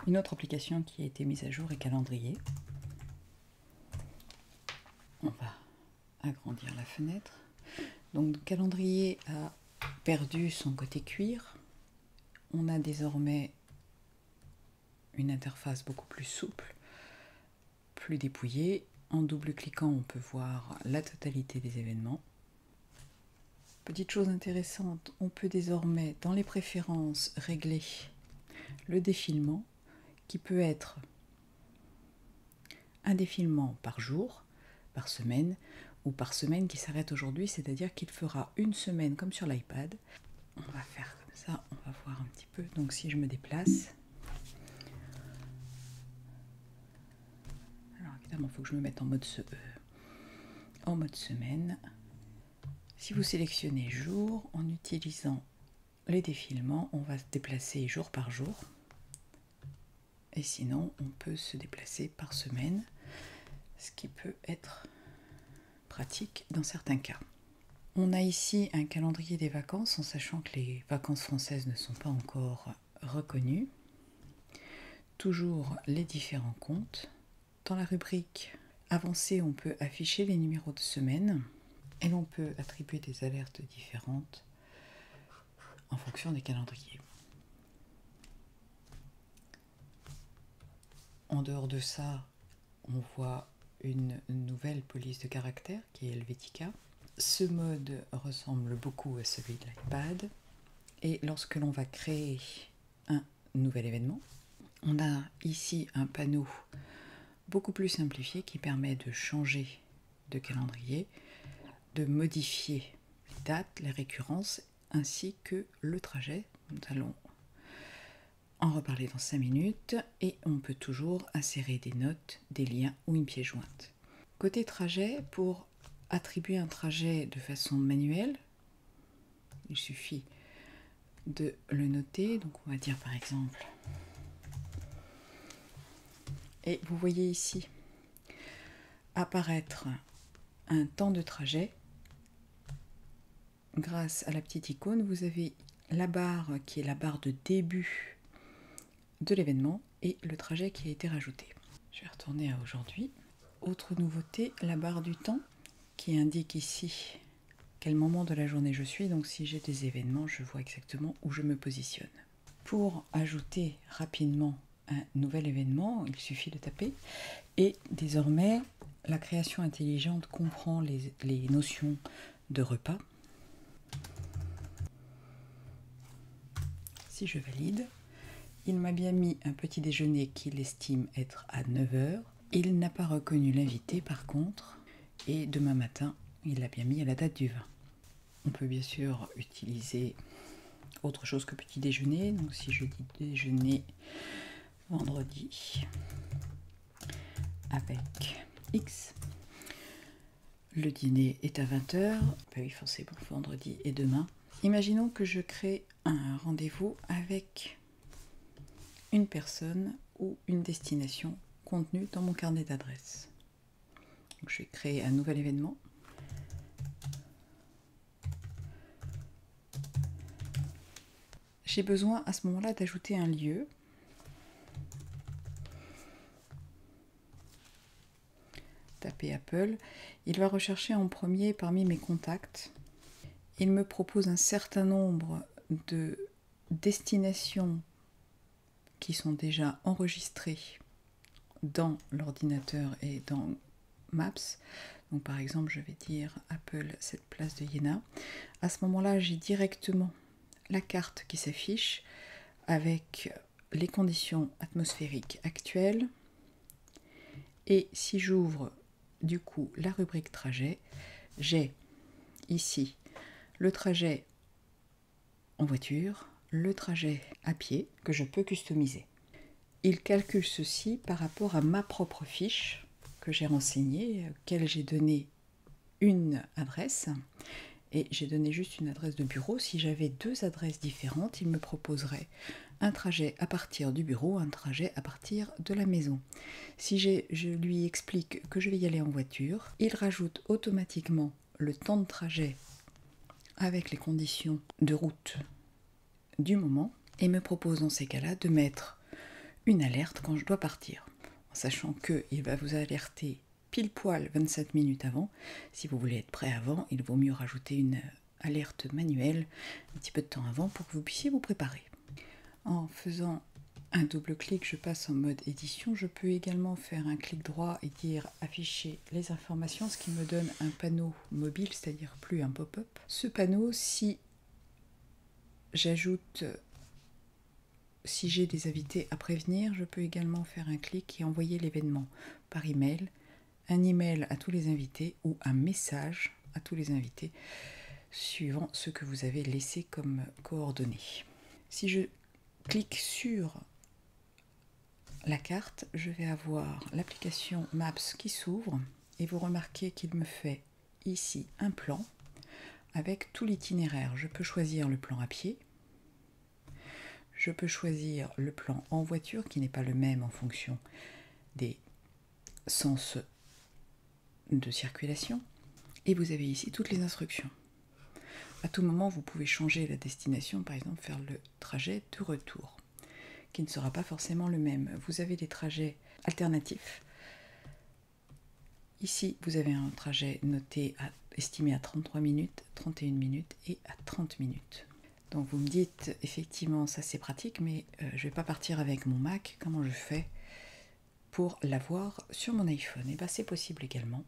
Une autre application qui a été mise à jour est Calendrier. On va agrandir la fenêtre. Donc Calendrier a perdu son côté cuir. On a désormais une interface beaucoup plus souple, plus dépouillée. En double-cliquant, on peut voir la totalité des événements. Petite chose intéressante, on peut désormais dans les préférences régler le défilement qui peut être un défilement par jour, par semaine ou par semaine qui s'arrête aujourd'hui, c'est-à-dire qu'il fera une semaine comme sur l'iPad. On va faire comme ça, on va voir un petit peu. Donc si je me déplace, alors évidemment il faut que je me mette en mode semaine. Si vous sélectionnez jour, en utilisant les défilements, on va se déplacer jour par jour. Et sinon, on peut se déplacer par semaine, ce qui peut être pratique dans certains cas. On a ici un calendrier des vacances, en sachant que les vacances françaises ne sont pas encore reconnues. Toujours les différents comptes. Dans la rubrique avancée, on peut afficher les numéros de semaine et l'on peut attribuer des alertes différentes en fonction des calendriers. En dehors de ça, on voit une nouvelle police de caractère qui est Helvetica. Ce mode ressemble beaucoup à celui de l'iPad. Et lorsque l'on va créer un nouvel événement, on a ici un panneau beaucoup plus simplifié qui permet de changer de calendrier, de modifier les dates, les récurrences, ainsi que le trajet. Nous allons en reparler dans 5 minutes et on peut toujours insérer des notes, des liens ou une pièce jointe. Côté trajet, pour attribuer un trajet de façon manuelle, il suffit de le noter. Donc on va dire par exemple, et vous voyez ici apparaître un temps de trajet. Grâce à la petite icône, vous avez la barre qui est la barre de début de l'événement et le trajet qui a été rajouté. Je vais retourner à aujourd'hui. Autre nouveauté, la barre du temps qui indique ici quel moment de la journée je suis. Donc si j'ai des événements, je vois exactement où je me positionne. Pour ajouter rapidement un nouvel événement, il suffit de taper. Et désormais, la création intelligente comprend les notions de repas. Si je valide, il m'a bien mis un petit déjeuner qu'il estime être à 9 h. Il n'a pas reconnu l'invité par contre. Et demain matin, il l'a bien mis à la date du 20. On peut bien sûr utiliser autre chose que petit déjeuner. Donc si je dis déjeuner vendredi avec X, le dîner est à 20 h. Ben oui, forcément, vendredi et demain. Imaginons que je crée un rendez-vous avec une personne ou une destination contenue dans mon carnet d'adresses. Je vais créer un nouvel événement. J'ai besoin à ce moment-là d'ajouter un lieu. Tapez Apple. Il va rechercher en premier parmi mes contacts. Il me propose un certain nombre de destinations qui sont déjà enregistrées dans l'ordinateur et dans Maps. Donc par exemple, je vais dire Apple, cette place de Iéna. À ce moment-là, j'ai directement la carte qui s'affiche avec les conditions atmosphériques actuelles. Et si j'ouvre du coup la rubrique trajet, j'ai ici le trajet en voiture, le trajet à pied que je peux customiser. Il calcule ceci par rapport à ma propre fiche que j'ai renseignée, auquel j'ai donné une adresse et j'ai donné juste une adresse de bureau. Si j'avais deux adresses différentes, il me proposerait un trajet à partir du bureau, un trajet à partir de la maison. Si je lui explique que je vais y aller en voiture, il rajoute automatiquement le temps de trajet avec les conditions de route du moment et me propose dans ces cas-là de mettre une alerte quand je dois partir, en sachant qu'il va vous alerter pile poil 27 minutes avant. Si vous voulez être prêt avant, il vaut mieux rajouter une alerte manuelle un petit peu de temps avant pour que vous puissiez vous préparer. En faisant un double clic, je passe en mode édition. Je peux également faire un clic droit et dire afficher les informations, ce qui me donne un panneau mobile, c'est-à-dire plus un pop-up. Ce panneau, si j'ai des invités à prévenir, je peux également faire un clic et envoyer l'événement par email, un email à tous les invités ou un message à tous les invités, suivant ce que vous avez laissé comme coordonnées. Si je clique sur la carte, je vais avoir l'application Maps qui s'ouvre et vous remarquez qu'il me fait ici un plan avec tout l'itinéraire. Je peux choisir le plan à pied, je peux choisir le plan en voiture qui n'est pas le même en fonction des sens de circulation, et vous avez ici toutes les instructions. À tout moment, vous pouvez changer la destination, par exemple faire le trajet de retour, qui ne sera pas forcément le même. Vous avez des trajets alternatifs. Ici, vous avez un trajet noté estimé à 33 minutes, 31 minutes et à 30 minutes. Donc vous me dites, effectivement, ça c'est pratique, mais je ne vais pas partir avec mon Mac. Comment je fais pour l'avoir sur mon iPhone? Et bien c'est possible également.